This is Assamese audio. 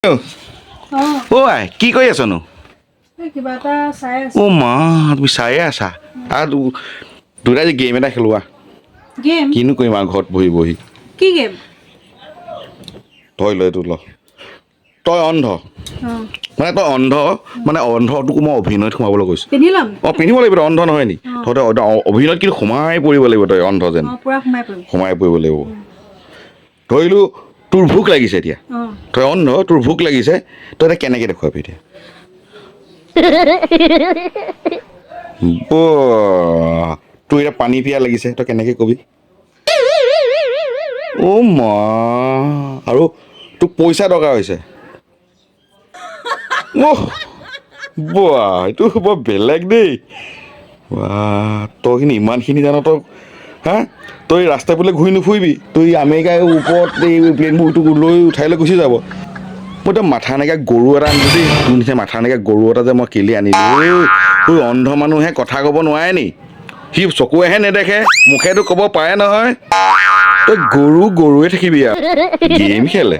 আই কি কৰি আছনো? কিবা এটা চাই আছো। অ' মা তুমি চায়ে আছা আৰু দুটাই যে গেম এটা খেলোৱা। গেম কিনো কৰিম আৰু ঘৰত বহি বহি। কি গেম? তই লৈ এইটো ল। তই অন্ধ মানে তই অন্ধ মানে অন্ধটোক মই অভিনয়ত সোমাবলৈ কৈছোঁ। পিন্ধি ল'ম। অঁ পিন্ধিব লাগিব, তই অন্ধ নহয় নি? তহঁতে অভিনয়ত কিন্তু সোমাই পৰিব লাগিব, তই অন্ধ যেন পুৰা সোমাই পৰিম। সোমাই পৰিব লাগিব। ধৰিলোঁ তোৰ ভোক লাগিছে এতিয়া, তই অন্ধ তোৰ ভোক লাগিছে, তই এতিয়া কেনেকৈ দেখুৱাবি এতিয়া? তোৰ এতিয়া পানী পিয়া লাগিছে, তই কেনেকৈ কবি? অ' মা আৰু তোক পইচা দৰকাৰ হৈছে। বাহ এইটো বৰ বেলেগ দেই। বাহ তই কিন্তু ইমানখিনি জান তই। হা তই ৰাস্তাই পদূলিয়ে ঘূৰি নুফুৰিবি, তই আমেৰিকাৰ ওপৰত এই প্লেইনবোৰ তোক লৈ উঠাই লৈ গুচি যাব। মই তই মাথা নাইকিয়া গৰু এটা আনিলো দেই, তোৰ নিচিনা মাথা নাইকিয়া গৰু এটা যে মই কেলি আনিলোঁ। তোৰ অন্ধ মানুহে কথা ক'ব নোৱাৰে নি? সি চকুৱেহে নেদেখে, মুখেতো ক'ব পাৰে নহয়। তই গৰুৱে থাকিবি আৰু গেম খেলে।